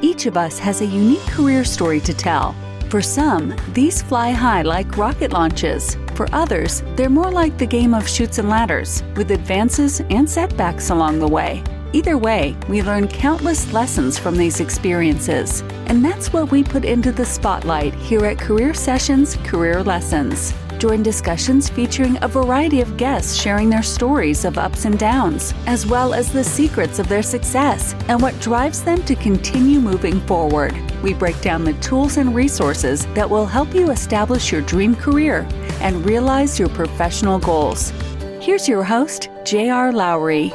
Each of us has a unique career story to tell. For some, these fly high like rocket launches. For others, they're more like the game of chutes and ladders, with advances and setbacks along the way. Either way, we learn countless lessons from these experiences. And that's what we put into the spotlight here at Career Sessions Career Lessons. Join discussions featuring a variety of guests sharing their stories of ups and downs, as well as the secrets of their success and what drives them to continue moving forward. We break down the tools and resources that will help you establish your dream career and realize your professional goals. Here's your host, J.R. Lowry.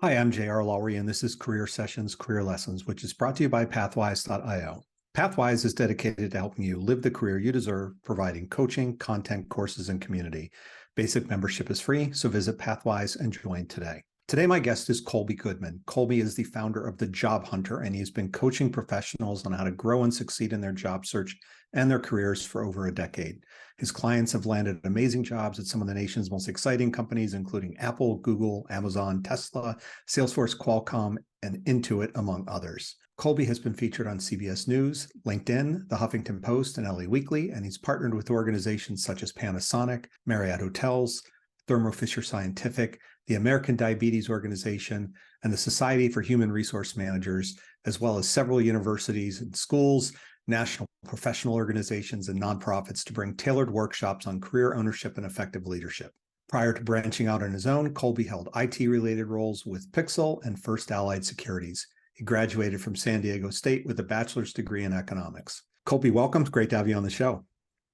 Hi, I'm J.R. Lowry, and this is Career Sessions Career Lessons, which is brought to you by Pathwise.io. Pathwise is dedicated to helping you live the career you deserve, providing coaching, content, courses, and community. Basic membership is free, so visit Pathwise and join today. Today, my guest is Kolby Goodman. Kolby is the founder of the Job Huntr, and he's been coaching professionals on how to grow and succeed in their job search and their careers for over a decade. His clients have landed amazing jobs at some of the nation's most exciting companies, including Apple, Google, Amazon, Tesla, Salesforce, Qualcomm, and Intuit, among others. Kolby has been featured on CBS News, LinkedIn, The Huffington Post, and LA Weekly, and he's partnered with organizations such as Panasonic, Marriott Hotels, Thermo Fisher Scientific, the American Diabetes Organization, and the Society for Human Resource Managers, as well as several universities and schools, national professional organizations, and nonprofits to bring tailored workshops on career ownership and effective leadership. Prior to branching out on his own, Kolby held IT-related roles with Pixel and First Allied Securities. He graduated from San Diego State with a bachelor's degree in economics. Kolby, welcome. It's great to have you on the show.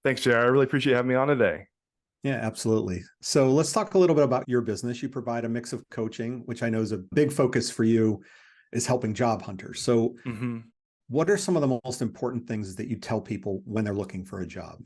Thanks, Jared. I really appreciate having me on today. Yeah, absolutely. So let's talk a little bit about your business. You provide a mix of coaching, which I know is a big focus for you, is helping job hunters. So what are some of the most important things that you tell people when they're looking for a job?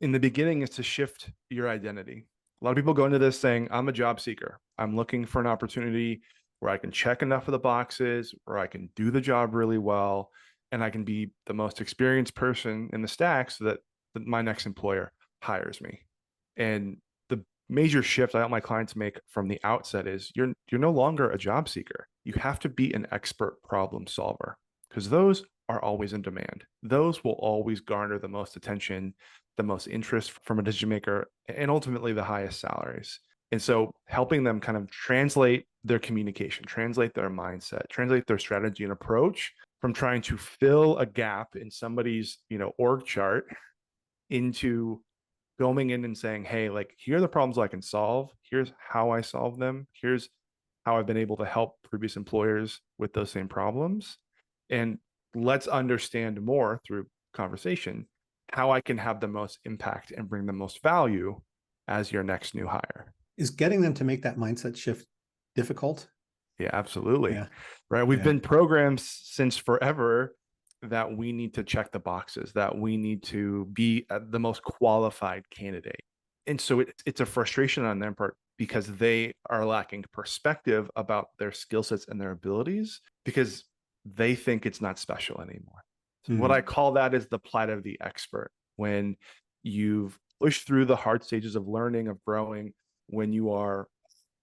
In the beginning, is to shift your identity. A lot of people go into this saying, I'm a job seeker. I'm looking for an opportunity where I can check enough of the boxes, where I can do the job really well, and I can be the most experienced person in the stack so that my next employer hires me. And the major shift I help my clients make from the outset is you're no longer a job seeker. You have to be an expert problem solver, because those are always in demand. Those will always garner the most attention, the most interest from a decision maker, and ultimately the highest salaries. And so helping them kind of translate their communication, translate their mindset, translate their strategy and approach from trying to fill a gap in somebody's, org chart into going in and saying, hey, like, here are the problems I can solve. Here's how I solve them. Here's how I've been able to help previous employers with those same problems. And let's understand more through conversation how I can have the most impact and bring the most value as your next new hire. Is getting them to make that mindset shift difficult? Yeah, absolutely. Yeah. Right. We've been programmed since forever that we need to check the boxes, that we need to be the most qualified candidate. And so it's a frustration on their part because they are lacking perspective about their skill sets and their abilities because they think it's not special anymore. So what I call that is the plight of the expert. When you've pushed through the hard stages of learning, of growing, when you are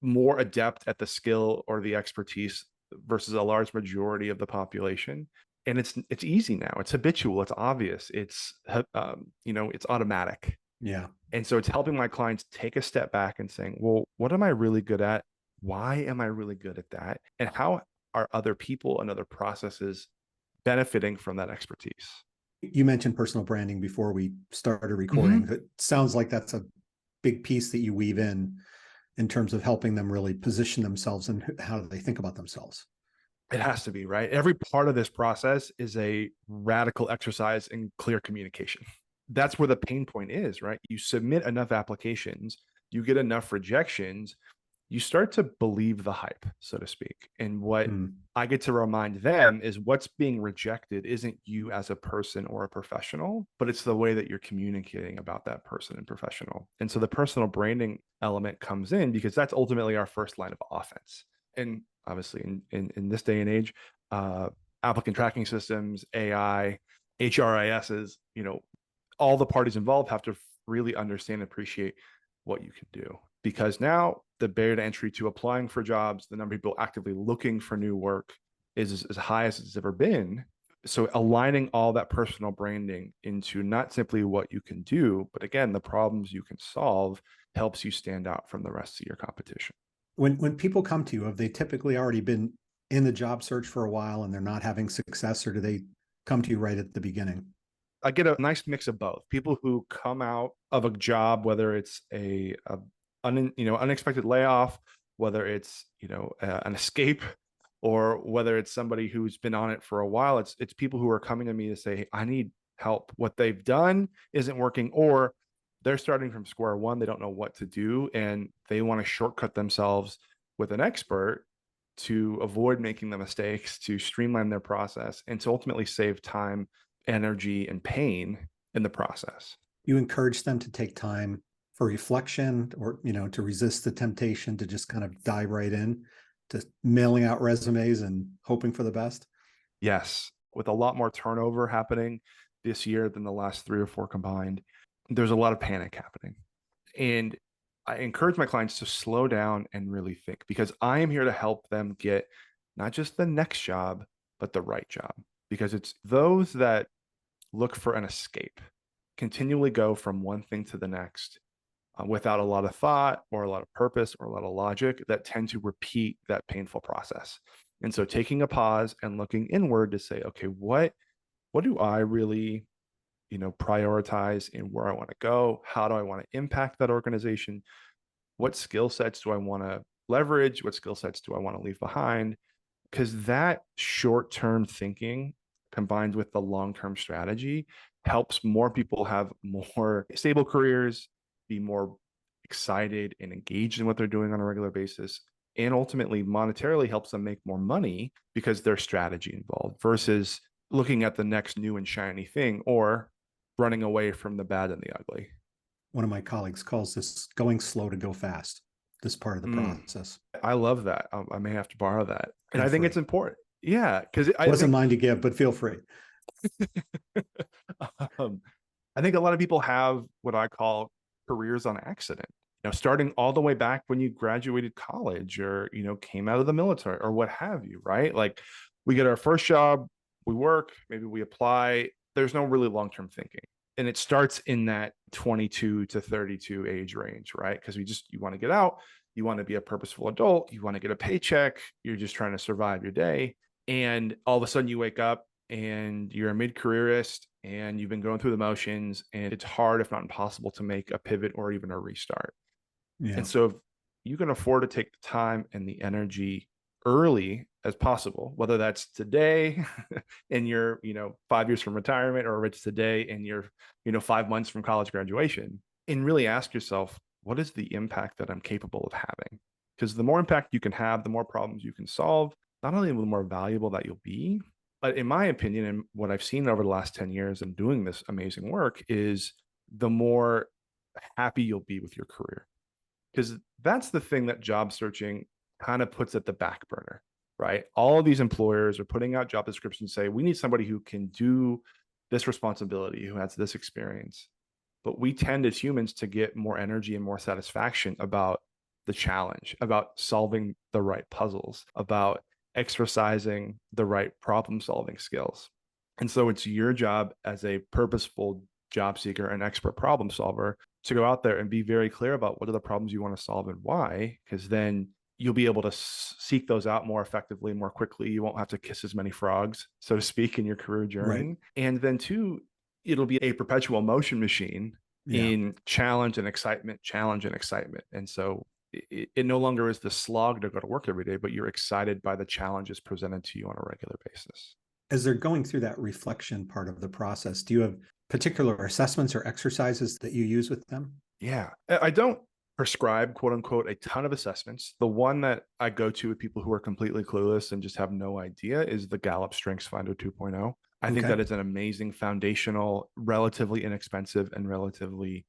more adept at the skill or the expertise versus a large majority of the population. And it's easy now. It's habitual. It's obvious. It's it's automatic. Yeah. And so it's helping my clients take a step back and saying, well, what am I really good at? Why am I really good at that? And how are other people and other processes benefiting from that expertise? You mentioned personal branding before we started recording. It sounds like that's a big piece that you weave in terms of helping them really position themselves and how they think about themselves. It has to be, right? Every part of this process is a radical exercise in clear communication. That's where the pain point is, right? You submit enough applications, you get enough rejections, you start to believe the hype, so to speak. And what I get to remind them is what's being rejected isn't you as a person or a professional, but it's the way that you're communicating about that person and professional. And so the personal branding element comes in because that's ultimately our first line of offense. And obviously in this day and age, applicant tracking systems, AI, HRISs, all the parties involved have to really understand and appreciate what you can do. because now the barrier to entry to applying for jobs, the number of people actively looking for new work is as high as it's ever been. So aligning all that personal branding into not simply what you can do, but again, the problems you can solve helps you stand out from the rest of your competition. When people come to you, have they typically already been in the job search for a while and they're not having success, or do they come to you right at the beginning? I get a nice mix of both. People who come out of a job, whether it's unexpected layoff, whether it's an escape, or whether it's somebody who's been on it for a while. It's people who are coming to me to say, hey, I need help. What they've done isn't working, or they're starting from square one. They don't know what to do, and they want to shortcut themselves with an expert to avoid making the mistakes, to streamline their process, and to ultimately save time, energy, and pain in the process. You encourage them to take time for reflection, or to resist the temptation to just kind of dive right in to mailing out resumes and hoping for the best? Yes, with a lot more turnover happening this year than the last 3 or 4 combined, there's a lot of panic happening. And I encourage my clients to slow down and really think, because I am here to help them get not just the next job, but the right job. Because it's those that look for an escape, continually go from one thing to the next without a lot of thought or a lot of purpose or a lot of logic, that tend to repeat that painful process. And so taking a pause and looking inward to say, okay, what do I really prioritize in where I want to go? How do I want to impact that organization? What skill sets do I want to leverage? What skill sets do I want to leave behind? Because that short-term thinking combined with the long-term strategy helps more people have more stable careers, be more excited and engaged in what they're doing on a regular basis, and ultimately monetarily helps them make more money because there's strategy involved versus looking at the next new and shiny thing or running away from the bad and the ugly. One of my colleagues calls this going slow to go fast, this part of the process. I love that. I may have to borrow that. And I think free. it's important. Yeah, because I wasn't mine to give, but feel free. I think a lot of people have what I call careers on accident. Starting all the way back when you graduated college or came out of the military or what have you, right? Like we get our first job, we work, maybe we apply. There's no really long-term thinking. And it starts in that 22 to 32 age range, right? Because you want to get out, you want to be a purposeful adult, you want to get a paycheck, you're just trying to survive your day. And all of a sudden you wake up and you're a mid-careerist and you've been going through the motions, and it's hard, if not impossible, to make a pivot or even a restart. Yeah. And so if you can afford to take the time and the energy early as possible, whether that's today and you're 5 years from retirement, or it's today and you're 5 months from college graduation, and really ask yourself, what is the impact that I'm capable of having? Because the more impact you can have, the more problems you can solve, not only the more valuable that you'll be, but in my opinion, and what I've seen over the last 10 years in doing this amazing work, is the more happy you'll be with your career. Because that's the thing that job searching kind of puts at the back burner, right? All of these employers are putting out job descriptions, say, we need somebody who can do this responsibility, who has this experience. But we tend as humans to get more energy and more satisfaction about the challenge, about solving the right puzzles, about exercising the right problem solving skills. And so it's your job as a purposeful job seeker and expert problem solver to go out there and be very clear about what are the problems you want to solve and why, because then you'll be able to seek those out more effectively, more quickly. You won't have to kiss as many frogs, so to speak, in your career journey. Right. And then two, it'll be a perpetual motion machine in challenge and excitement. And so it no longer is the slog to go to work every day, but you're excited by the challenges presented to you on a regular basis. As they're going through that reflection part of the process, do you have particular assessments or exercises that you use with them? Yeah, I don't prescribe, quote unquote, a ton of assessments. The one that I go to with people who are completely clueless and just have no idea is the Gallup Strengths Finder 2.0. I think that is an amazing foundational, relatively inexpensive and relatively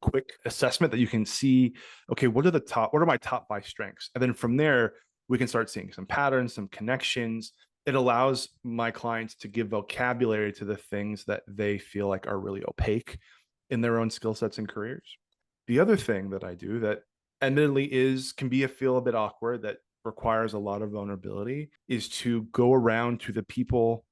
quick assessment that you can see, okay, what are my top 5 strengths? And then from there, we can start seeing some patterns, some connections. It allows my clients to give vocabulary to the things that they feel like are really opaque in their own skill sets and careers. The other thing that I do that admittedly can feel a bit awkward, that requires a lot of vulnerability, is to go around to the people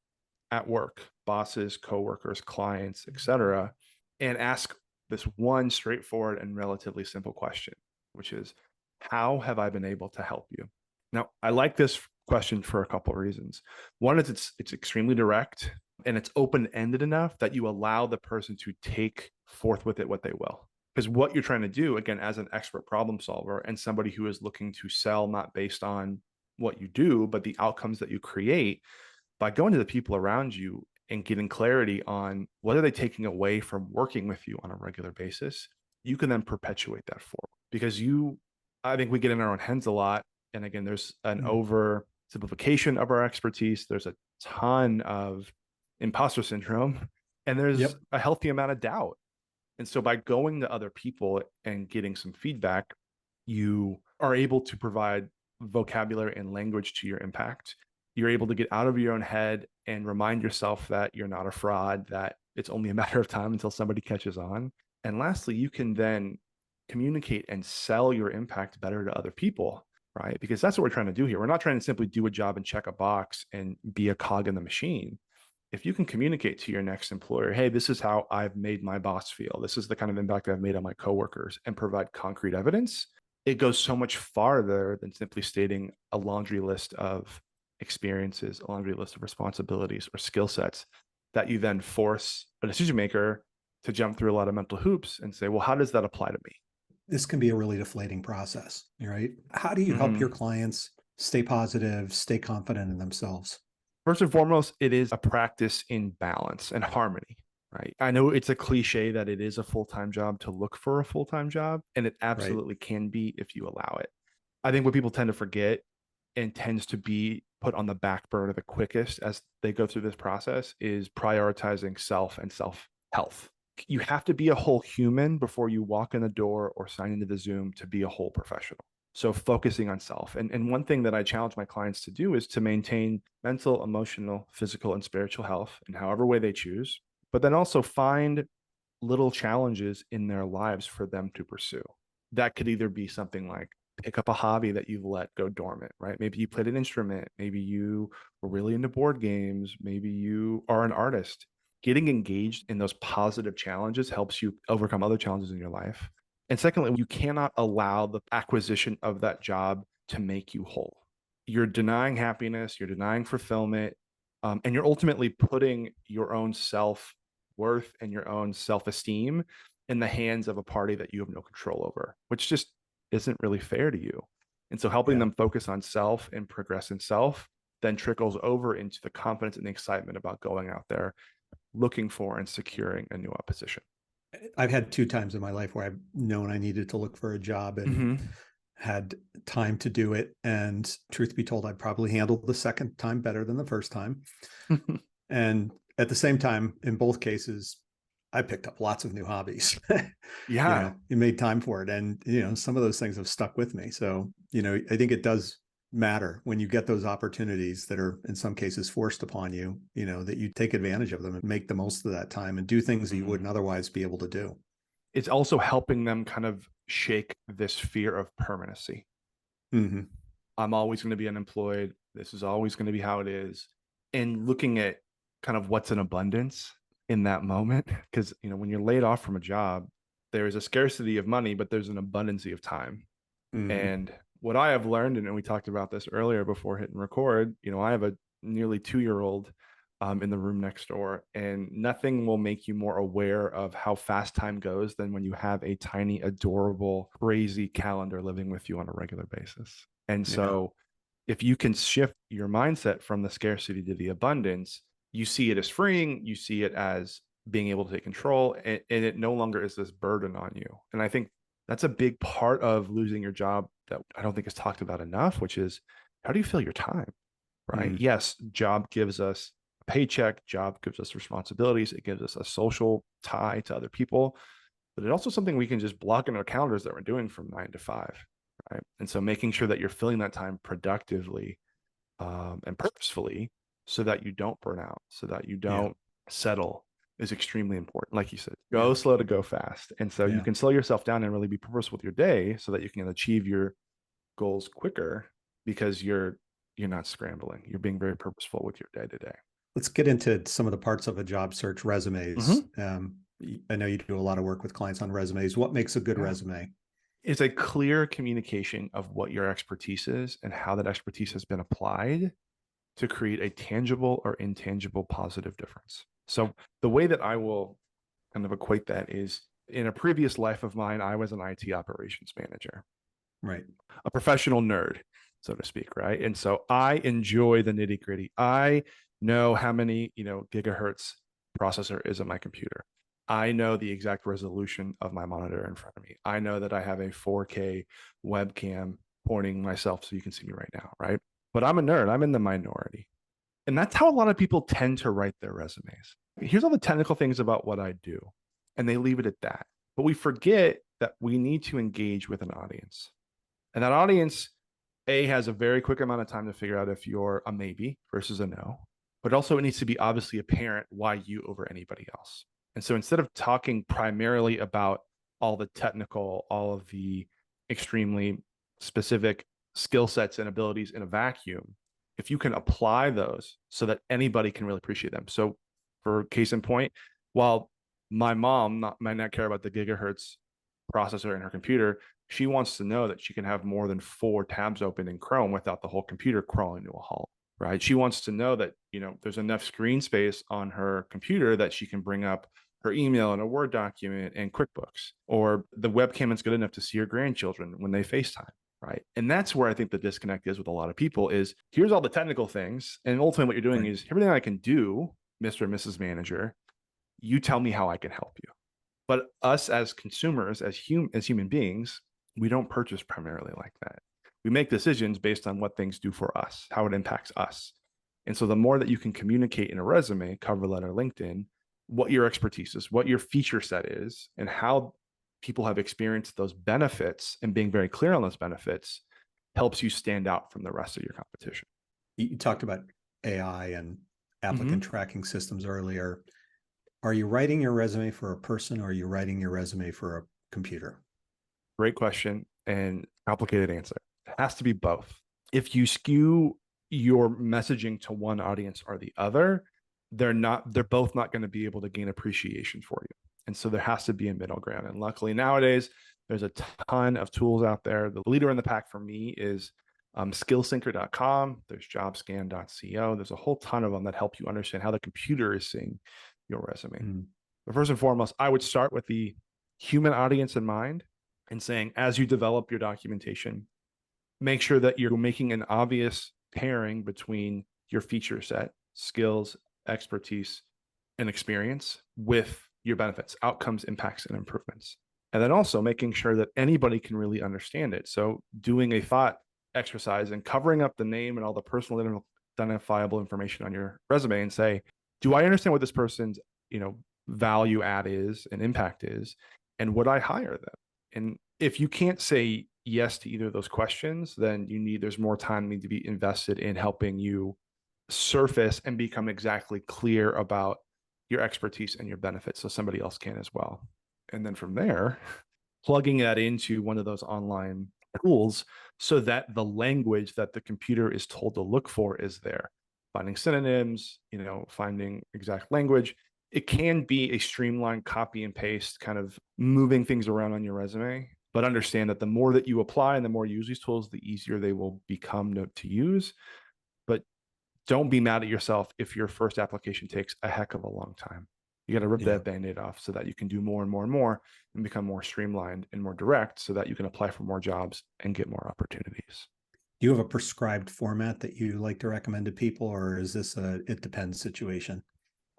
at work, bosses, coworkers, clients, etc., and ask this one straightforward and relatively simple question, which is, how have I been able to help you? Now, I like this question for a couple of reasons. One is it's extremely direct, and it's open-ended enough that you allow the person to take forth with it what they will. Because what you're trying to do, again, as an expert problem solver and somebody who is looking to sell not based on what you do, but the outcomes that you create, by going to the people around you and getting clarity on what are they taking away from working with you on a regular basis, you can then perpetuate that forward. Because I think we get in our own heads a lot. And again, there's an oversimplification of our expertise. There's a ton of imposter syndrome, and there's a healthy amount of doubt. And so by going to other people and getting some feedback, you are able to provide vocabulary and language to your impact. You're able to get out of your own head and remind yourself that you're not a fraud, that it's only a matter of time until somebody catches on. And lastly, you can then communicate and sell your impact better to other people, right? Because that's what we're trying to do here. We're not trying to simply do a job and check a box and be a cog in the machine. If you can communicate to your next employer, hey, this is how I've made my boss feel, this is the kind of impact I've made on my coworkers, and provide concrete evidence, it goes so much farther than simply stating a laundry list of experiences, a laundry list of responsibilities or skill sets, that you then force a decision maker to jump through a lot of mental hoops and say, well, how does that apply to me? This can be a really deflating process, right? How do you help your clients stay positive, stay confident in themselves? First and foremost, it is a practice in balance and harmony, right? I know it's a cliche that it is a full-time job to look for a full-time job, and it absolutely can be if you allow it. I think what people tend to forget and tends to be put on the back burner the quickest as they go through this process is prioritizing self and self-health. You have to be a whole human before you walk in the door or sign into the Zoom to be a whole professional. So focusing on self. And one thing that I challenge my clients to do is to maintain mental, emotional, physical, and spiritual health in however way they choose, but then also find little challenges in their lives for them to pursue. That could either be something like pick up a hobby that you've let go dormant, right? Maybe you played an instrument, maybe you were really into board games, maybe you are an artist. Getting engaged in those positive challenges helps you overcome other challenges in your life. And secondly, you cannot allow the acquisition of that job to make you whole. You're denying happiness, you're denying fulfillment, and you're ultimately putting your own self-worth and your own self-esteem in the hands of a party that you have no control over, which just isn't really fair to you. And so helping them focus on self and progress in self then trickles over into the confidence and the excitement about going out there, looking for and securing a new position. I've had 2 times in my life where I've known I needed to look for a job and had time to do it. And truth be told, I probably handled the second time better than the first time. And at the same time, in both cases, I picked up lots of new hobbies. You made time for it. And, some of those things have stuck with me. So, I think it does matter when you get those opportunities that are in some cases forced upon you, that you take advantage of them and make the most of that time and do things that you wouldn't otherwise be able to do. It's also helping them kind of shake this fear of permanency. I'm always going to be unemployed. This is always going to be how it is. And looking at kind of what's in abundance in that moment, because, when you're laid off from a job, there is a scarcity of money, but there's an abundance of time. And what I have learned, and we talked about this earlier before hitting record, I have a nearly 2-year-old in the room next door, and nothing will make you more aware of how fast time goes than when you have a tiny, adorable, crazy calendar living with you on a regular basis. And so if you can shift your mindset from the scarcity to the abundance, you see it as freeing, you see it as being able to take control, and it no longer is this burden on you. And I think that's a big part of losing your job that I don't think is talked about enough, which is, how do you fill your time, right? Yes, job gives us a paycheck, job gives us responsibilities, it gives us a social tie to other people, but it's also something we can just block in our calendars that we're doing from 9 to 5, right? And so making sure that you're filling that time productively and purposefully so that you don't burn out, so that you don't settle is extremely important. Like you said, go slow to go fast. And so you can slow yourself down and really be purposeful with your day so that you can achieve your goals quicker because you're not scrambling. You're being very purposeful with your day to day. Let's get into some of the parts of a job search, resumes. I know you do a lot of work with clients on resumes. What makes a good resume? It's a clear communication of what your expertise is and how that expertise has been applied to create a tangible or intangible positive difference. So the way that I will kind of equate that is, in a previous life of mine, I was an IT operations manager, right? A professional nerd, so to speak, right? And so I enjoy the nitty gritty. I know how many, gigahertz processor is on my computer. I know the exact resolution of my monitor in front of me. I know that I have a 4K webcam pointing myself so you can see me right now, right? But I'm a nerd. I'm in the minority. And that's how a lot of people tend to write their resumes. Here's all the technical things about what I do. And they leave it at that. But we forget that we need to engage with an audience. And that audience, A, has a very quick amount of time to figure out if you're a maybe versus a no. But also it needs to be obviously apparent why you over anybody else. And so instead of talking primarily about all the technical, all of the extremely specific skill sets and abilities in a vacuum, if you can apply those so that anybody can really appreciate them. So for case in point, while my mom might not care about the gigahertz processor in her computer, she wants to know that she can have more than 4 tabs open in Chrome without the whole computer crawling to a halt, right? She wants to know that, there's enough screen space on her computer that she can bring up her email and a Word document and QuickBooks, or the webcam is good enough to see her grandchildren when they FaceTime. Right. And that's where I think the disconnect is with a lot of people is, here's all the technical things. And ultimately what you're doing is, everything I can do, Mr. and Mrs. Manager, you tell me how I can help you. But us as consumers, as human beings, we don't purchase primarily like that. We make decisions based on what things do for us, how it impacts us. And so the more that you can communicate in a resume, cover letter, LinkedIn, what your expertise is, what your feature set is, and how people have experienced those benefits, and being very clear on those benefits helps you stand out from the rest of your competition. You talked about AI and applicant tracking systems earlier. Are you writing your resume for a person, or are you writing your resume for a computer? Great question and complicated answer. It has to be both. If you skew your messaging to one audience or the other, they're both not going to be able to gain appreciation for you. And so there has to be a middle ground. And luckily nowadays, there's a ton of tools out there. The leader in the pack for me is skillsyncer.com. There's jobscan.co. There's a whole ton of them that help you understand how the computer is seeing your resume. But first and foremost, I would start with the human audience in mind and saying, as you develop your documentation, make sure that you're making an obvious pairing between your feature set, skills, expertise, and experience with your benefits, outcomes, impacts, and improvements. And then also making sure that anybody can really understand it. So doing a thought exercise and covering up the name and all the personal identifiable information on your resume and say, do I understand what this person's, value add is and impact is, and would I hire them? And if you can't say yes to either of those questions, then there's more time need to be invested in helping you surface and become exactly clear about your expertise and your benefits so somebody else can as well. And then from there, plugging that into one of those online tools so that the language that the computer is told to look for is there. Finding synonyms, finding exact language. It can be a streamlined copy and paste, kind of moving things around on your resume, but understand that the more that you apply and the more you use these tools, the easier they will become to use. But don't be mad at yourself if your first application takes a heck of a long time. You got to rip that Band-Aid off so that you can do more and more and more and become more streamlined and more direct so that you can apply for more jobs and get more opportunities. Do you have a prescribed format that you like to recommend to people, or is this a it depends situation?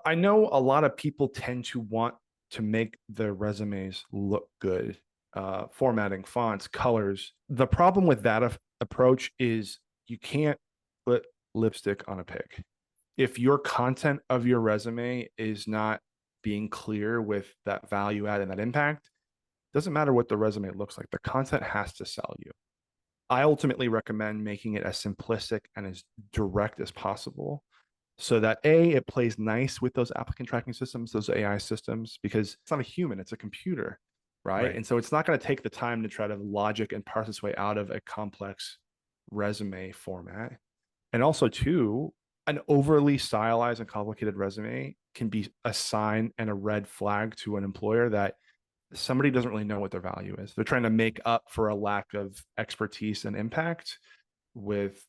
I know a lot of people tend to want to make their resumes look good, formatting, fonts, colors. The problem with that approach is you can't put lipstick on a pig. If your content of your resume is not being clear with that value add and that impact, it doesn't matter what the resume looks like. The content has to sell you. I ultimately recommend making it as simplistic and as direct as possible so that it plays nice with those applicant tracking systems, those AI systems, because it's not a human, it's a computer, right? Right. And so it's not going to take the time to try to logic and parse its way out of a complex resume format. And also, too, an overly stylized and complicated resume can be a sign and a red flag to an employer that somebody doesn't really know what their value is. They're trying to make up for a lack of expertise and impact with,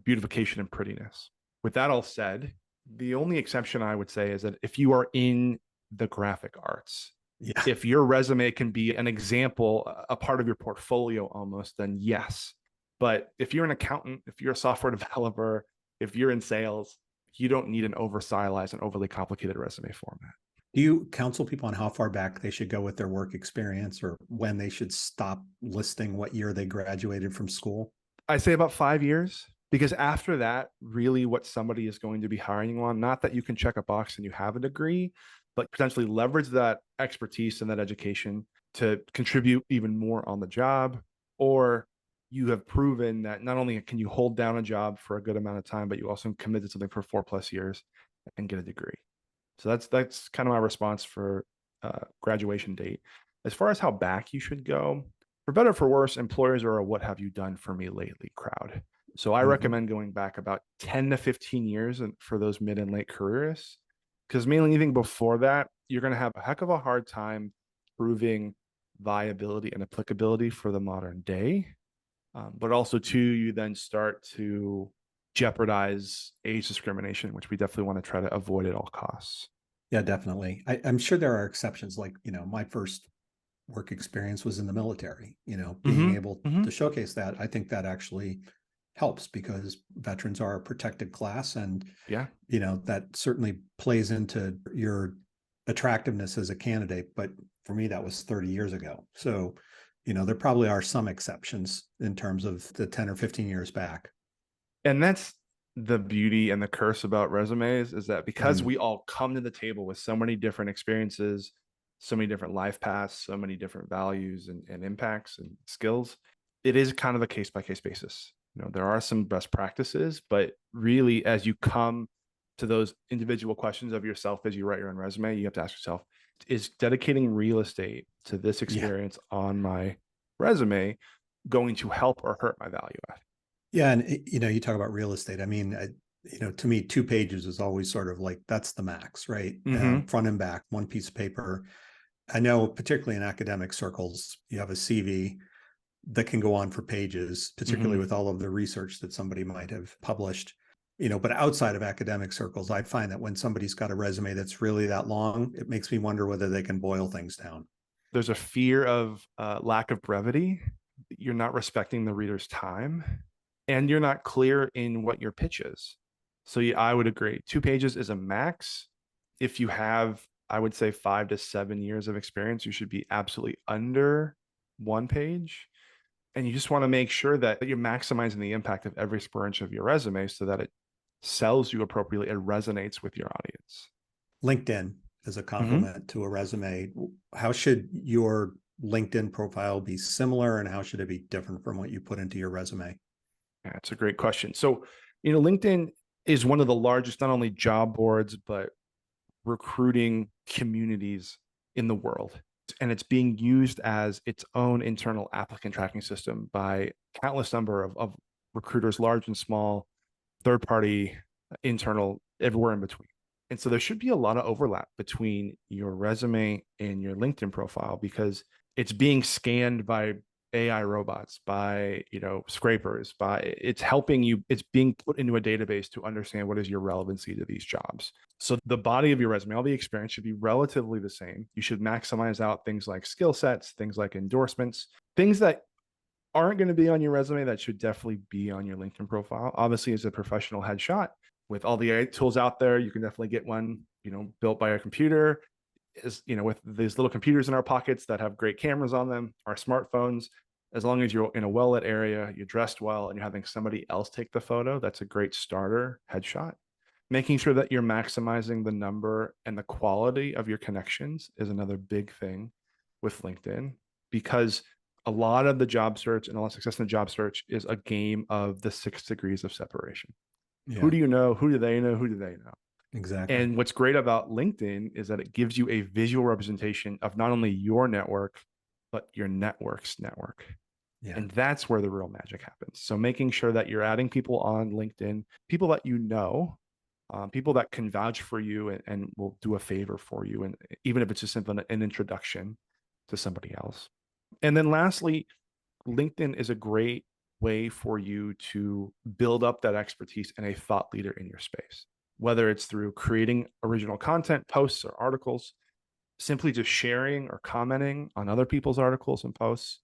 beautification and prettiness. With that all said, the only exception I would say is that if you are in the graphic arts, Yeah. if your resume can be an example, a part of your portfolio almost, then yes. But if you're an accountant, if you're a software developer, if you're in sales, you don't need an over stylized and overly complicated resume format. Do you counsel people on how far back they should go with their work experience, or when they should stop listing what year they graduated from school? I say about 5 years, because after that, really what somebody is going to be hiring you on, not that you can check a box and you have a degree, but potentially leverage that expertise and that education to contribute even more on the job, or you have proven that not only can you hold down a job for a good amount of time, but you also commit to something for 4+ years and get a degree. So that's kind of my response for graduation date. As far as how back you should go, for better or for worse, employers are a what have you done for me lately crowd. So I recommend going back about 10 to 15 years for those mid and late careerists, because mainly anything before that, you're going to have a heck of a hard time proving viability and applicability for the modern day. But also, too, you then start to jeopardize age discrimination, which we definitely want to try to avoid at all costs. Yeah, definitely. I'm sure there are exceptions. Like, my first work experience was in the military. Being able to showcase that, I think that actually helps, because veterans are a protected class, and Yeah. That certainly plays into your attractiveness as a candidate. But for me, that was 30 years ago. So, there probably are some exceptions in terms of the 10 or 15 years back. And that's the beauty and the curse about resumes, is that because we all come to the table with so many different experiences, so many different life paths, so many different values and impacts and skills, it is kind of a case by case basis. There are some best practices, but really, as you come to those individual questions of yourself as you write your own resume, you have to ask yourself, is dedicating real estate to this experience on my resume going to help or hurt my value add? Yeah. And, you talk about real estate. I mean, to me, 2 pages is always sort of like, that's the max, right? Front and back, one piece of paper. I know, particularly in academic circles, you have a CV that can go on for pages, particularly with all of the research that somebody might have published. But outside of academic circles, I find that when somebody's got a resume that's really that long, it makes me wonder whether they can boil things down. There's a fear of lack of brevity. You're not respecting the reader's time, and you're not clear in what your pitch is. So yeah, I would agree. 2 pages is a max. If you have, I would say, 5 to 7 years of experience, you should be absolutely under 1 page. And you just want to make sure that you're maximizing the impact of every square inch of your resume so that it sells you appropriately and resonates with your audience. LinkedIn as a complement to a resume. How should your LinkedIn profile be similar, and how should it be different from what you put into your resume? That's a great question. So, LinkedIn is one of the largest, not only job boards, but recruiting communities in the world. And it's being used as its own internal applicant tracking system by countless number of recruiters, large and small, third party, internal, everywhere in between. And so there should be a lot of overlap between your resume and your LinkedIn profile, because it's being scanned by AI robots, by scrapers, by it's helping you, it's being put into a database to understand what is your relevancy to these jobs. So the body of your resume, all the experience should be relatively the same. You should maximize out things like skill sets, things like endorsements, things that aren't going to be on your resume that should definitely be on your LinkedIn profile. Obviously, as a professional headshot, with all the AI tools out there, you can definitely get one, built by a computer. With these little computers in our pockets that have great cameras on them, our smartphones, as long as you're in a well-lit area, you're dressed well, and you're having somebody else take the photo, that's a great starter headshot. Making sure that you're maximizing the number and the quality of your connections is another big thing with LinkedIn, because a lot of the job search and a lot of success in the job search is a game of the 6 degrees of separation. Who Yeah, do you know? Who do they know? Who do they know? exactly. And what's great about LinkedIn is that it gives you a visual representation of not only your network, but your network's network. Yeah. And that's where the real magic happens. So making sure that you're adding people on LinkedIn, people that you know, people that can vouch for you and will do a favor for you. And even if it's just simply an introduction to somebody else. And then lastly, LinkedIn is a great way for you to build up that expertise and a thought leader in your space, whether it's through creating original content, posts, or articles, simply just sharing or commenting on other people's articles and posts.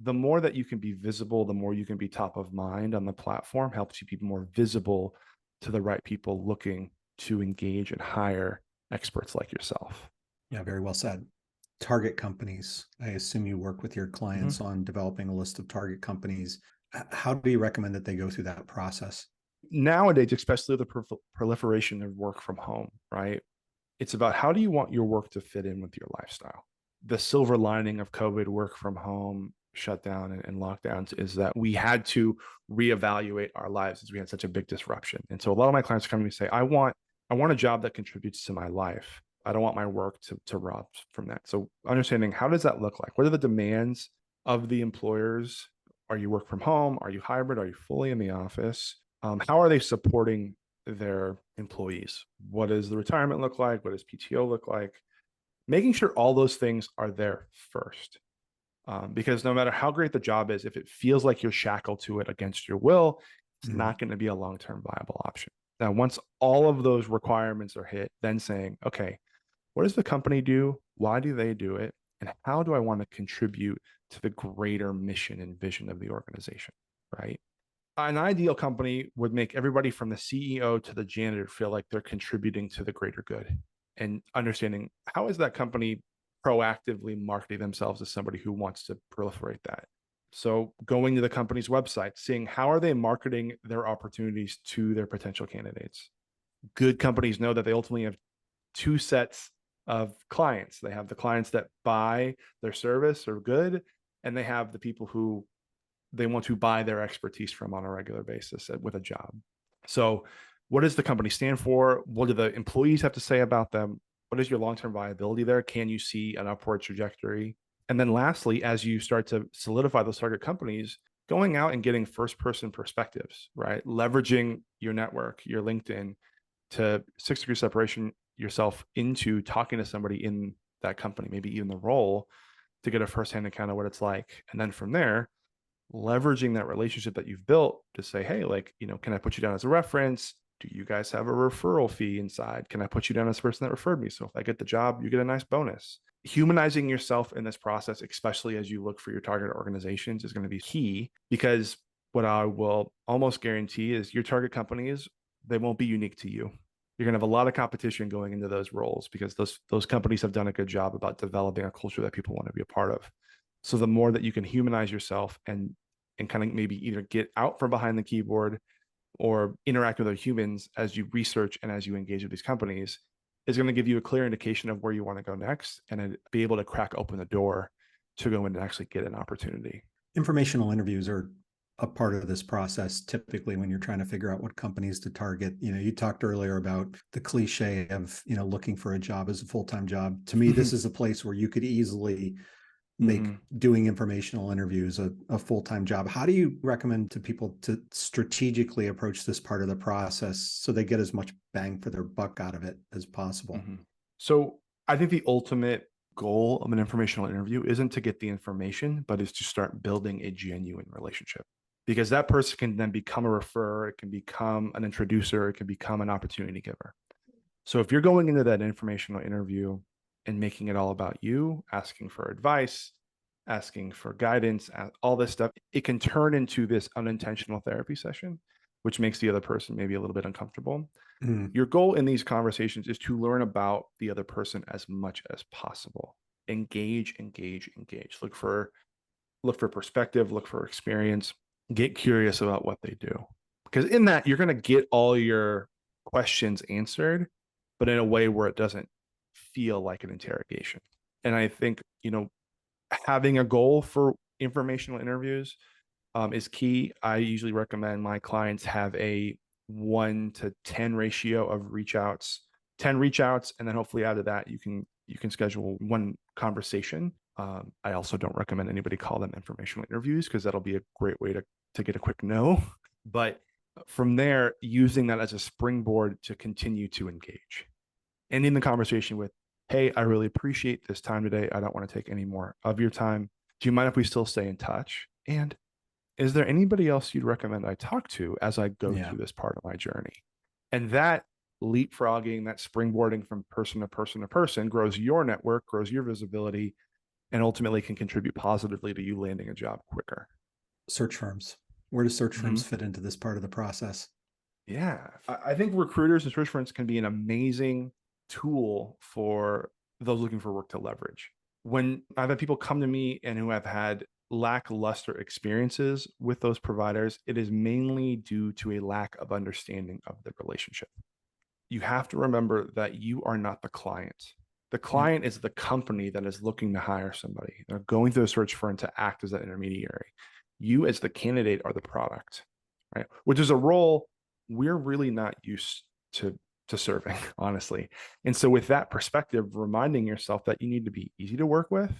The more that you can be visible, the more you can be top of mind on the platform, helps you be more visible to the right people looking to engage and hire experts like yourself. Yeah, very well said. Target companies. I assume you work with your clients on developing a list of target companies. How do you recommend that they go through that process? Nowadays, especially the proliferation of work from home, right? It's about how do you want your work to fit in with your lifestyle? The silver lining of COVID, work from home, shutdown, and lockdowns is that we had to reevaluate our lives as we had such a big disruption. And so a lot of my clients come to me and say, I want a job that contributes to my life. I don't want my work to rob from that. So understanding, how does that look like? What are the demands of the employers? Are you work from home? Are you hybrid? Are you fully in the office? How are they supporting their employees? What does the retirement look like? What does PTO look like? Making sure all those things are there first. Because no matter how great the job is, if it feels like you're shackled to it against your will, it's not going to be a long-term viable option. Now, once all of those requirements are hit, then saying, okay, what does the company do? Why do they do it? And how do I want to contribute to the greater mission and vision of the organization, right? An ideal company would make everybody from the CEO to the janitor feel like they're contributing to the greater good, and understanding, how is that company proactively marketing themselves as somebody who wants to proliferate that. So going to the company's website, seeing how are they marketing their opportunities to their potential candidates. Good companies know that they ultimately have two sets of clients. They have the clients that buy their service or good, and they have the people who they want to buy their expertise from on a regular basis with a job. So what does the company stand for? What do the employees have to say about them? What is your long-term viability there? Can you see an upward trajectory? And then lastly, as you start to solidify those target companies, going out and getting first-person perspectives, right? Leveraging your network, your LinkedIn, to 6-degree separation yourself into talking to somebody in that company, maybe even the role, to get a firsthand account of what it's like. And then from there, leveraging that relationship that you've built to say, hey, like, can I put you down as a reference? Do you guys have a referral fee inside? Can I put you down as the person that referred me? So if I get the job, you get a nice bonus. Humanizing yourself in this process, especially as you look for your target organizations, is going to be key, because what I will almost guarantee is your target companies, they won't be unique to you. You're going to have a lot of competition going into those roles, because those companies have done a good job about developing a culture that people want to be a part of. So the more that you can humanize yourself and kind of maybe either get out from behind the keyboard or interact with other humans as you research and as you engage with these companies, is going to give you a clear indication of where you want to go next, and be able to crack open the door to go in and actually get an opportunity. Informational interviews are a part of this process, typically when you're trying to figure out what companies to target. You talked earlier about the cliche of, looking for a job as a full-time job. To me, this is a place where you could easily make doing informational interviews a full-time job. How do you recommend to people to strategically approach this part of the process so they get as much bang for their buck out of it as possible? So I think the ultimate goal of an informational interview isn't to get the information, but is to start building a genuine relationship, because that person can then become a referrer, it can become an introducer, it can become an opportunity giver. So if you're going into that informational interview and making it all about you, asking for advice, asking for guidance, all this stuff, it can turn into this unintentional therapy session, which makes the other person maybe a little bit uncomfortable. Your goal in these conversations is to learn about the other person as much as possible. Engage. Look for perspective, look for experience, get curious about what they do. Because in that, you're going to get all your questions answered, but in a way where it doesn't feel like an interrogation. And I think, having a goal for informational interviews is key. I usually recommend my clients have a 1 to 10 ratio of reach outs, 10 reach outs, and then hopefully out of that you can schedule one conversation. I also don't recommend anybody call them informational interviews because that'll be a great way to get a quick no. But from there, using that as a springboard to continue to engage. Ending the conversation with, hey, I really appreciate this time today. I don't want to take any more of your time. Do you mind if we still stay in touch? And is there anybody else you'd recommend I talk to as I go through this part of my journey? And that leapfrogging, that springboarding from person to person to person grows your network, grows your visibility, and ultimately can contribute positively to you landing a job quicker. Search firms. Where do search firms fit into this part of the process? Yeah, I think recruiters and search firms can be an amazing tool for those looking for work to leverage. When I've had people come to me and who have had lackluster experiences with those providers, it is mainly due to a lack of understanding of the relationship. You have to remember that you are not the client. The client is the company that is looking to hire somebody. They're going through a search firm to act as that intermediary. You as the candidate are the product, right? Which is a role we're really not used to serving, honestly. And so with that perspective, reminding yourself that you need to be easy to work with,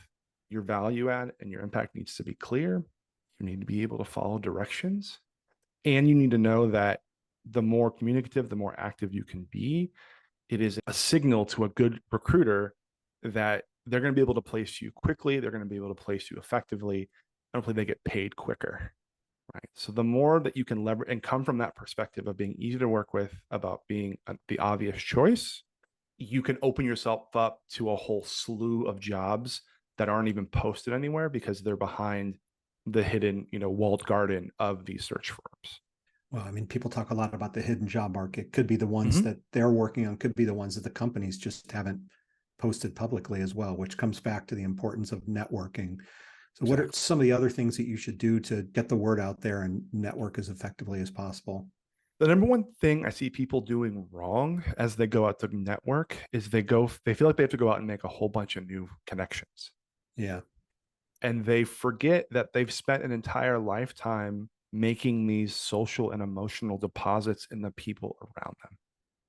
your value add and your impact needs to be clear. You need to be able to follow directions. And you need to know that the more communicative, the more active you can be, it is a signal to a good recruiter that they're going to be able to place you quickly. They're going to be able to place you effectively. And hopefully they get paid quicker. Right. So the more that you can leverage and come from that perspective of being easy to work with, about being the obvious choice, you can open yourself up to a whole slew of jobs that aren't even posted anywhere because they're behind the hidden, walled garden of these search firms. Well, I mean, people talk a lot about the hidden job market. Could be the ones that they're working on, could be the ones that the companies just haven't posted publicly as well, which comes back to the importance of networking. So what are some of the other things that you should do to get the word out there and network as effectively as possible? The number one thing I see people doing wrong as they go out to network is they feel like they have to go out and make a whole bunch of new connections. Yeah. And they forget that they've spent an entire lifetime making these social and emotional deposits in the people around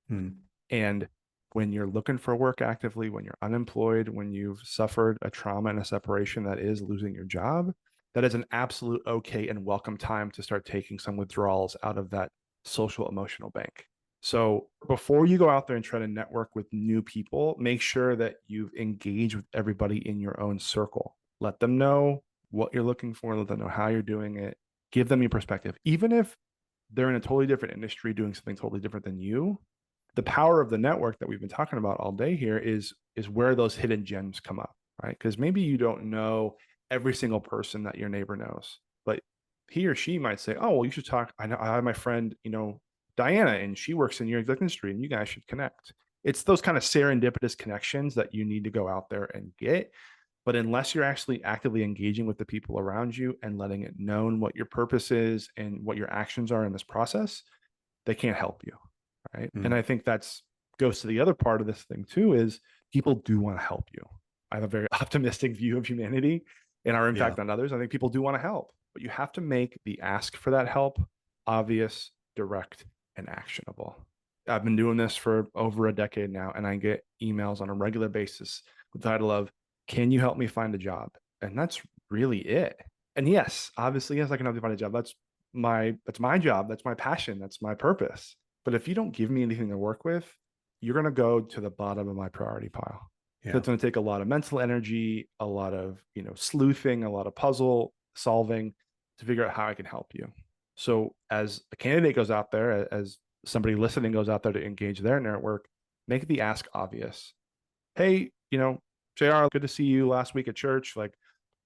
them. And when you're looking for work actively, when you're unemployed, when you've suffered a trauma and a separation that is losing your job, that is an absolute okay and welcome time to start taking some withdrawals out of that social emotional bank. So before you go out there and try to network with new people, make sure that you've engaged with everybody in your own circle. Let them know what you're looking for, let them know how you're doing it, give them your perspective. Even if they're in a totally different industry doing something totally different than you, the power of the network that we've been talking about all day here is where those hidden gems come up, right? Because maybe you don't know every single person that your neighbor knows, but he or she might say, oh, well, you should talk. I know I have my friend, Diana, and she works in your exact industry and you guys should connect. It's those kind of serendipitous connections that you need to go out there and get. But unless you're actually actively engaging with the people around you and letting it known what your purpose is and what your actions are in this process, they can't help you. Right. And I think goes to the other part of this thing too, is people do want to help you. I have a very optimistic view of humanity and our impact on others. I think people do want to help, but you have to make the ask for that help obvious, direct, and actionable. I've been doing this for over a decade now, and I get emails on a regular basis with the title of, can you help me find a job? And that's really it. And yes, obviously, yes, I can help you find a job. That's my job. That's my passion. That's my purpose. But if you don't give me anything to work with, you're going to go to the bottom of my priority pile. So it's going to take a lot of mental energy, a lot of, sleuthing, a lot of puzzle solving to figure out how I can help you. So as a candidate goes out there, as somebody listening goes out there to engage their network, make the ask obvious. Hey, JR, good to see you last week at church.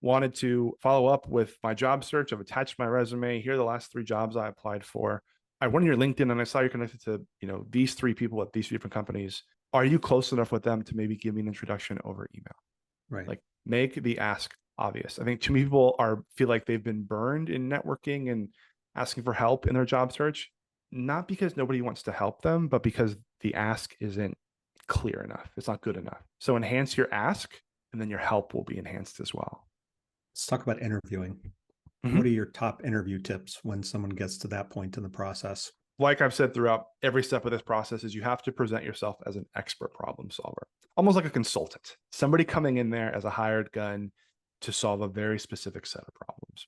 Wanted to follow up with my job search. I've attached my resume. Here are the last 3 jobs I applied for. I went on your LinkedIn and I saw you're connected to, these 3 people at these 3 different companies. Are you close enough with them to maybe give me an introduction over email? Right. Make the ask obvious. I think too many people feel like they've been burned in networking and asking for help in their job search, not because nobody wants to help them, but because the ask isn't clear enough. It's not good enough. So enhance your ask and then your help will be enhanced as well. Let's talk about interviewing. What are your top interview tips when someone gets to that point in the process? like I've said throughout every step of this process, is you have to present yourself as an expert problem solver, almost like a consultant, somebody coming in there as a hired gun to solve a very specific set of problems.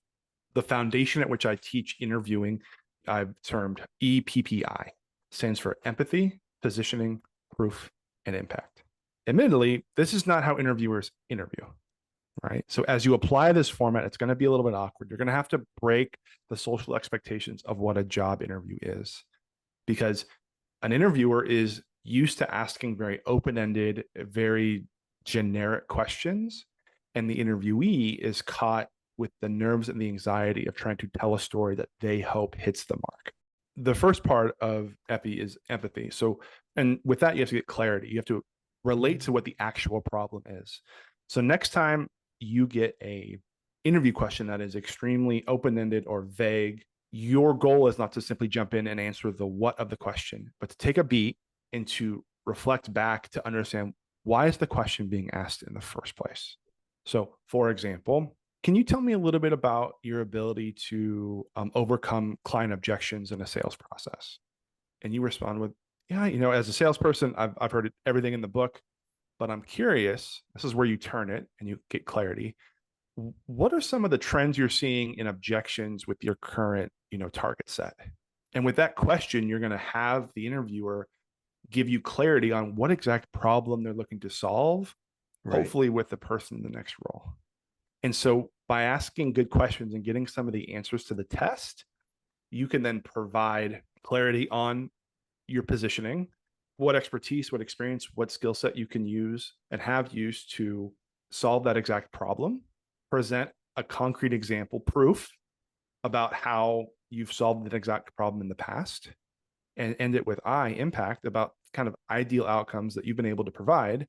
The foundation at which I teach interviewing, I've termed EPPI, stands for empathy, positioning, proof, and impact. Admittedly, this is not how interviewers interview, right? So as you apply this format, it's going to be a little bit awkward. You're going to have to break the social expectations of what a job interview is, because an interviewer is used to asking very open-ended, very generic questions, and the interviewee is caught with the nerves and the anxiety of trying to tell a story that they hope hits the mark. The first part of EPI is empathy. So, and with that, you have to get clarity. You have to relate to what the actual problem is. So next time you get a interview question that is extremely open-ended or vague, your goal is not to simply jump in and answer the what of the question, but to take a beat and to reflect back to understand, why is the question being asked in the first place? So for example, can you tell me a little bit about your ability to overcome client objections in a sales process? And you respond with, yeah, as a salesperson, I've heard everything in the book, but I'm curious. This is where you turn it and you get clarity. What are some of the trends you're seeing in objections with your current, target set? And with that question, you're going to have the interviewer give you clarity on what exact problem they're looking to solve, Right. hopefully with the person in the next role. And so by asking good questions and getting some of the answers to the test, you can then provide clarity on your positioning, what expertise, what experience, what skill set you can use and have used to solve that exact problem, present a concrete example, proof about how you've solved that exact problem in the past, and end it with impact, about kind of ideal outcomes that you've been able to provide.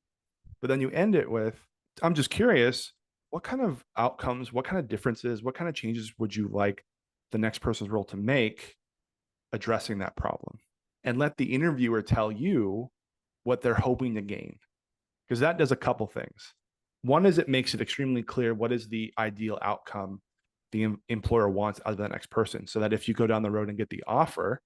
But then you end it with, I'm just curious, what kind of outcomes, what kind of differences, what kind of changes would you like the next person's role to make addressing that problem? And let the interviewer tell you what they're hoping to gain, because that does a couple things. One is it makes it extremely clear what is the ideal outcome the employer wants out of the next person, so that if you go down the road and get the offer,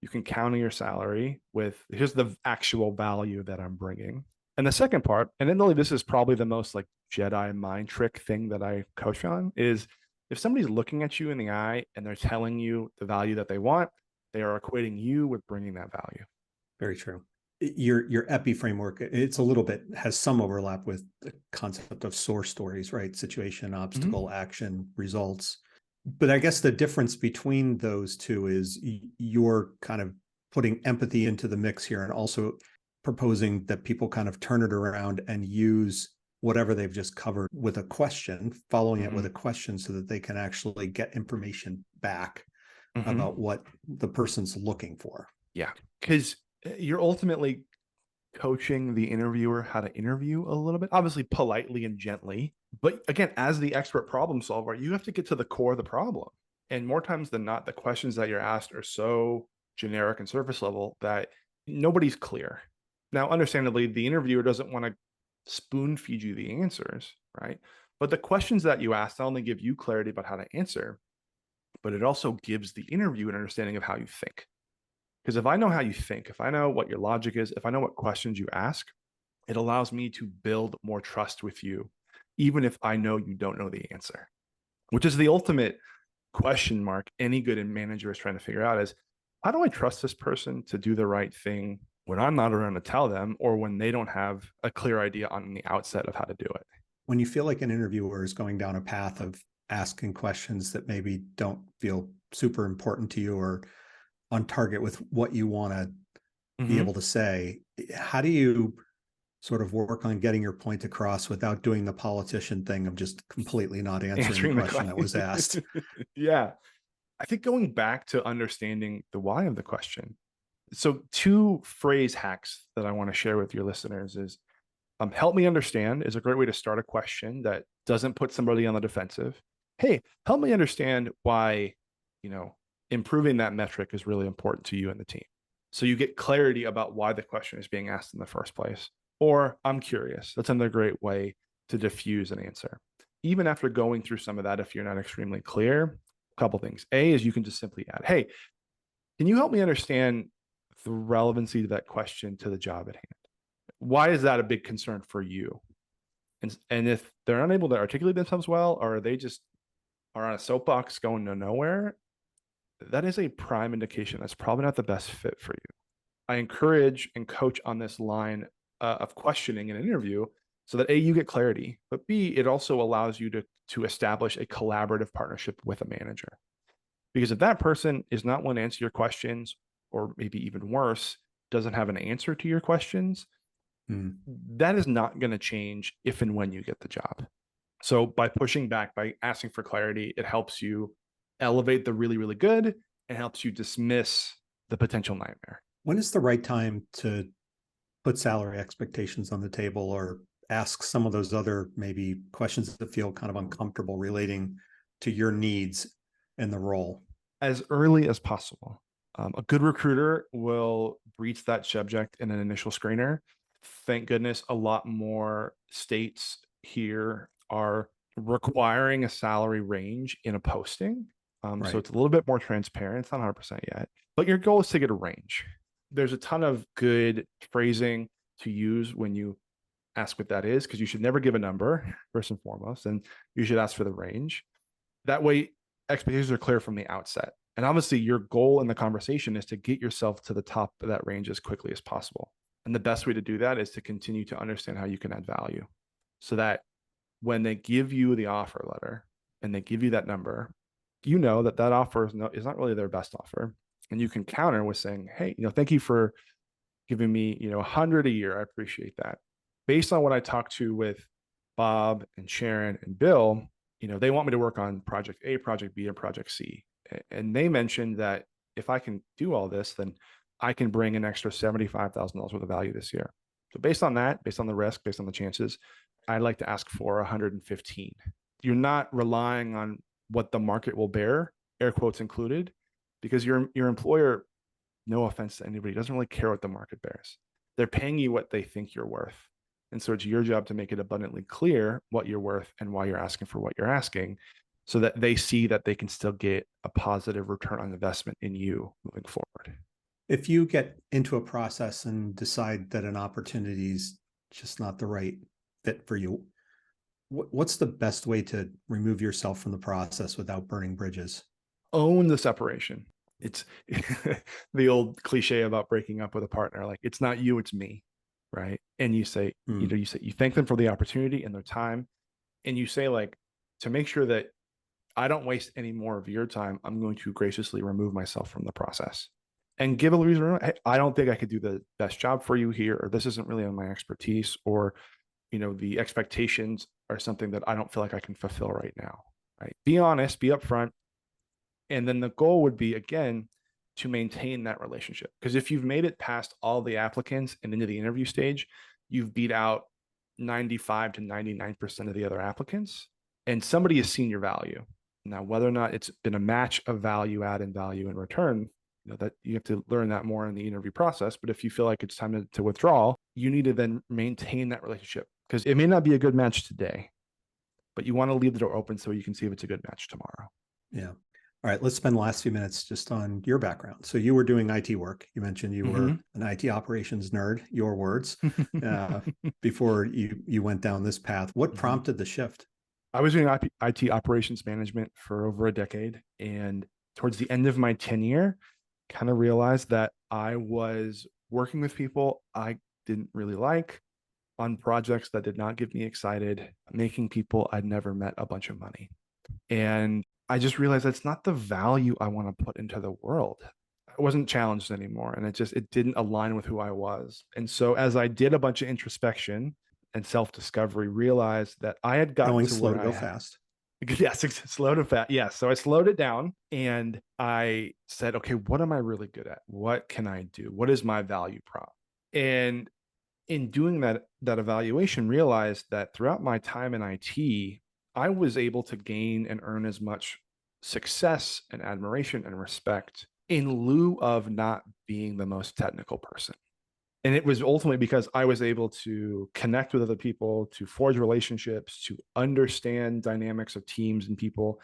you can counter your salary with, here's the actual value that I'm bringing. And the second part, and admittedly, this is probably the most like Jedi mind trick thing that I coach on, is if somebody's looking at you in the eye and they're telling you the value that they want, they are equating you with bringing that value. Very true. Your EPI framework, it's a little bit, has some overlap with the concept of source stories, right? Situation, obstacle, action, results. But I guess the difference between those two is you're kind of putting empathy into the mix here, and also proposing that people kind of turn it around and use whatever they've just covered with a question, following it with a question, so that they can actually get information back about what the person's looking for. Yeah, because you're ultimately coaching the interviewer how to interview a little bit, obviously politely and gently. But again, as the expert problem solver, you have to get to the core of the problem. And more times than not, the questions that you're asked are so generic and surface level that nobody's clear. Now, understandably, the interviewer doesn't want to spoon feed you the answers, right? But the questions that you ask not only give you clarity about how to answer, but it also gives the interview an understanding of how you think. Because if I know how you think, if I know what your logic is, if I know what questions you ask, it allows me to build more trust with you, even if I know you don't know the answer, which is the ultimate question mark any good manager is trying to figure out, is how do I trust this person to do the right thing when I'm not around to tell them, or when they don't have a clear idea on the outset of how to do it? When you feel like an interviewer is going down a path of asking questions that maybe don't feel super important to you or on target with what you want to be able to say, how do you sort of work on getting your point across without doing the politician thing of just completely not answering the question that was asked? Yeah. I think going back to understanding the why of the question. So 2 phrase hacks that I want to share with your listeners is, help me understand is a great way to start a question that doesn't put somebody on the defensive. Hey, help me understand why, improving that metric is really important to you and the team. So you get clarity about why the question is being asked in the first place. Or I'm curious. That's another great way to diffuse an answer. Even after going through some of that, if you're not extremely clear, a couple things. A is you can just simply add, hey, Can you help me understand the relevancy to that question to the job at hand? Why is that a big concern for you? And if they're unable to articulate themselves well, or they just are on a soapbox going to nowhere, that is a prime indication that's probably not the best fit for you. I encourage and coach on this line of questioning in an interview so that A, you get clarity, but B, it also allows you to establish a collaborative partnership with a manager. Because if that person is not willing to answer your questions, or maybe even worse, doesn't have an answer to your questions, that is not going to change if and when you get the job. So by pushing back, by asking for clarity, it helps you elevate the really, really good and helps you dismiss the potential nightmare. When is the right time to put salary expectations on the table, or ask some of those other maybe questions that feel kind of uncomfortable relating to your needs and the role? As early as possible. A good recruiter will breach that subject in an initial screener. Thank goodness a lot more states here are requiring a salary range in a posting. So it's a little bit more transparent. It's not 100% yet, but your goal is to get a range. There's a ton of good phrasing to use when you ask what that is, because you should never give a number, first and foremost, and you should ask for the range. That way, expectations are clear from the outset. And obviously, your goal in the conversation is to get yourself to the top of that range as quickly as possible. And the best way to do that is to continue to understand how you can add value, so that when they give you the offer letter and they give you that number, you know that that offer is not really their best offer. And you can counter with saying, hey, thank you for giving me, 100 a year. I appreciate that. Based on what I talked to with Bob and Sharon and Bill, they want me to work on project A, project B, and project C. And they mentioned that if I can do all this, then I can bring an extra $75,000 worth of value this year. So based on that, based on the risk, based on the chances, I'd like to ask for 115. You're not relying on what the market will bear, air quotes included, because your employer, no offense to anybody, doesn't really care what the market bears. They're paying you what they think you're worth. And so it's your job to make it abundantly clear what you're worth and why you're asking for what you're asking, so that they see that they can still get a positive return on investment in you moving forward. If you get into a process and decide that an opportunity is just not the right fit for you, what's the best way to remove yourself from the process without burning bridges? Own the separation. It's the old cliche about breaking up with a partner. Like, it's not you, it's me, right? And you say, you thank them for the opportunity and their time. And you say, like, to make sure that I don't waste any more of your time, I'm going to graciously remove myself from the process and give a reason. Hey, I don't think I could do the best job for you here, or this isn't really on my expertise, or, the expectations are something that I don't feel like I can fulfill right now, right? Be honest, be upfront. And then the goal would be, again, to maintain that relationship. Because if you've made it past all the applicants and into the interview stage, you've beat out 95 to 99% of the other applicants, and somebody has seen your value. Now, whether or not it's been a match of value add and value in return, that you have to learn that more in the interview process. But if you feel like it's time to withdraw, you need to then maintain that relationship, because it may not be a good match today, but you want to leave the door open so you can see if it's a good match tomorrow. Yeah. All right, let's spend the last few minutes just on your background. So you were doing IT work. You mentioned you were an IT operations nerd, your words, before you went down this path. What prompted the shift? I was doing IT operations management for over a decade. And towards the end of my tenure, kind of realized that I was working with people I didn't really like, on projects that did not get me excited, making people I'd never met a bunch of money. And I just realized that's not the value I want to put into the world. I wasn't challenged anymore. And it didn't align with who I was. And so as I did a bunch of introspection and self-discovery, realized that I had gotten Going to slow where to go fast. Yes, slow to fast. Yes. So I slowed it down and I said, okay, what am I really good at? What can I do? What is my value prop? And in doing that evaluation, realized that throughout my time in IT, I was able to gain and earn as much success and admiration and respect in lieu of not being the most technical person. And it was ultimately because I was able to connect with other people, to forge relationships, to understand dynamics of teams and people,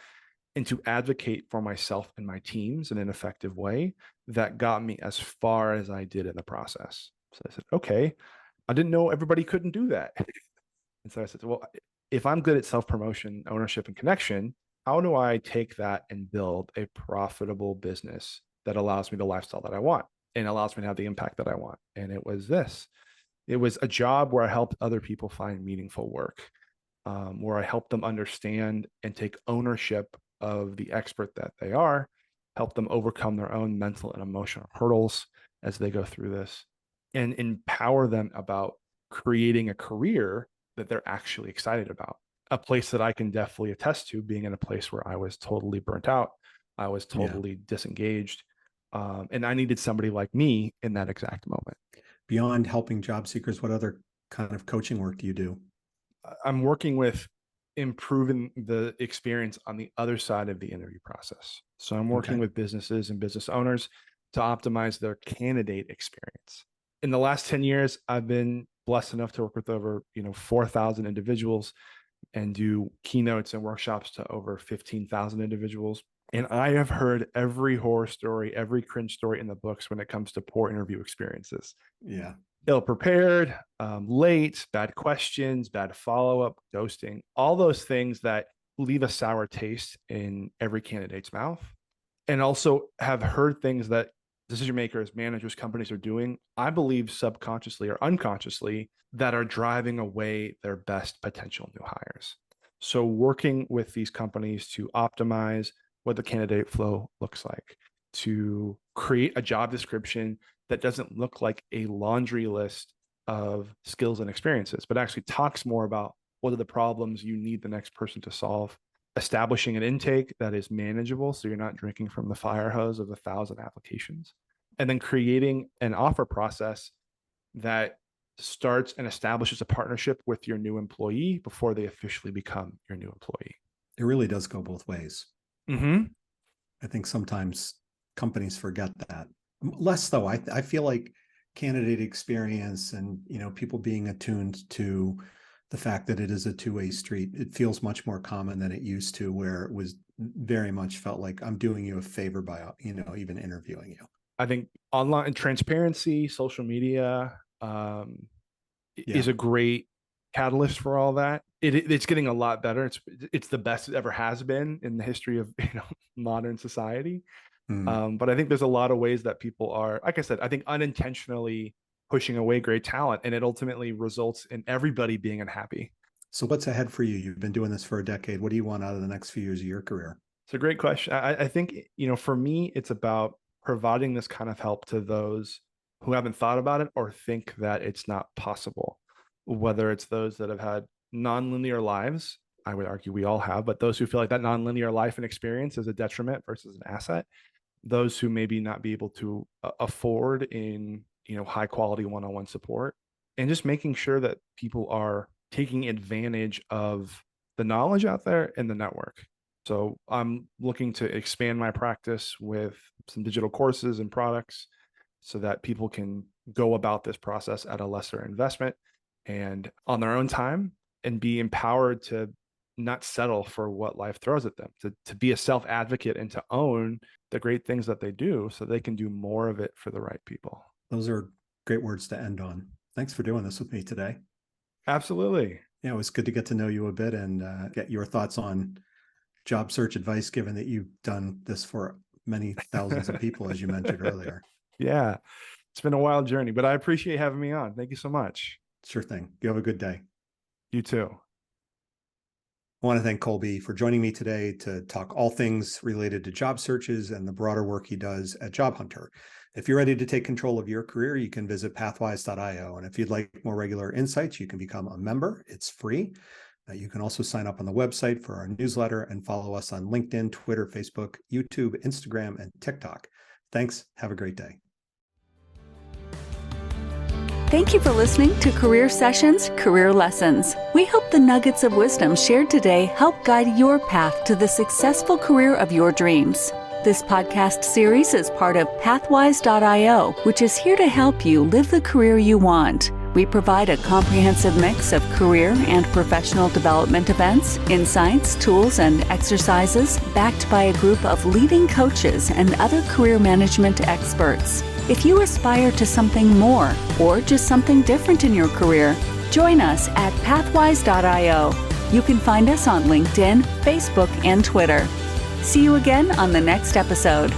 and to advocate for myself and my teams in an effective way that got me as far as I did in the process. So I said, okay, I didn't know everybody couldn't do that. And so I said, well, if I'm good at self-promotion, ownership, and connection, how do I take that and build a profitable business that allows me the lifestyle that I want and allows me to have the impact that I want? And it was this. It was a job where I helped other people find meaningful work, where I helped them understand and take ownership of the expert that they are, help them overcome their own mental and emotional hurdles as they go through this, and empower them about creating a career that they're actually excited about. A place that I can definitely attest to, being in a place where I was totally burnt out, I was totally disengaged, and I needed somebody like me in that exact moment. Beyond helping job seekers, what other kind of coaching work do you do? I'm working with improving the experience on the other side of the interview process. So I'm working with businesses and business owners to optimize their candidate experience. In the last 10 years, I've been blessed enough to work with over 4,000 individuals and do keynotes and workshops to over 15,000 individuals. And I have heard every horror story, every cringe story in the books when it comes to poor interview experiences. Yeah. Ill-prepared, late, bad questions, bad follow-up, ghosting, all those things that leave a sour taste in every candidate's mouth. And also have heard things that decision makers, managers, companies are doing, I believe subconsciously or unconsciously, that are driving away their best potential new hires. So working with these companies to optimize what the candidate flow looks like, to create a job description that doesn't look like a laundry list of skills and experiences, but actually talks more about what are the problems you need the next person to solve, establishing an intake that is manageable so you're not drinking from the fire hose of 1,000 applications, and then creating an offer process that starts and establishes a partnership with your new employee before they officially become your new employee. It really does go both ways. Mm-hmm. I think sometimes companies forget that. Less though, I feel like candidate experience and people being attuned to the fact that it is a two-way street, it feels much more common than it used to, where it was very much felt like I'm doing you a favor by even interviewing you. I think online transparency, social media is a great catalyst for all that. It's getting a lot better. It's the best it ever has been in the history of modern society. But I think there's a lot of ways that people are, like I said, I think unintentionally pushing away great talent, and it ultimately results in everybody being unhappy. So what's ahead for you? You've been doing this for a decade. What do you want out of the next few years of your career? It's a great question. I think, for me, it's about providing this kind of help to those who haven't thought about it or think that it's not possible, whether it's those that have had nonlinear lives. I would argue we all have, but those who feel like that nonlinear life and experience is a detriment versus an asset, those who maybe not be able to afford in high quality one-on-one support, and just making sure that people are taking advantage of the knowledge out there in the network. So I'm looking to expand my practice with some digital courses and products so that people can go about this process at a lesser investment and on their own time, and be empowered to not settle for what life throws at them, to be a self-advocate and to own the great things that they do so they can do more of it for the right people. Those are great words to end on. Thanks for doing this with me today. Absolutely. Yeah, it was good to get to know you a bit and get your thoughts on job search advice, given that you've done this for many thousands of people, as you mentioned earlier. Yeah, it's been a wild journey, but I appreciate having me on. Thank you so much. Sure thing. You have a good day. You too. I want to thank Kolby for joining me today to talk all things related to job searches and the broader work he does at Job Huntr. If you're ready to take control of your career, you can visit pathwise.io. And if you'd like more regular insights, you can become a member. It's free. You can also sign up on the website for our newsletter and follow us on LinkedIn, Twitter, Facebook, YouTube, Instagram, and TikTok. Thanks. Have a great day. Thank you for listening to Career Sessions, Career Lessons. We hope the nuggets of wisdom shared today help guide your path to the successful career of your dreams. This podcast series is part of Pathwise.io, which is here to help you live the career you want. We provide a comprehensive mix of career and professional development events, insights, tools, and exercises backed by a group of leading coaches and other career management experts. If you aspire to something more or just something different in your career, join us at pathwise.io. You can find us on LinkedIn, Facebook, and Twitter. See you again on the next episode.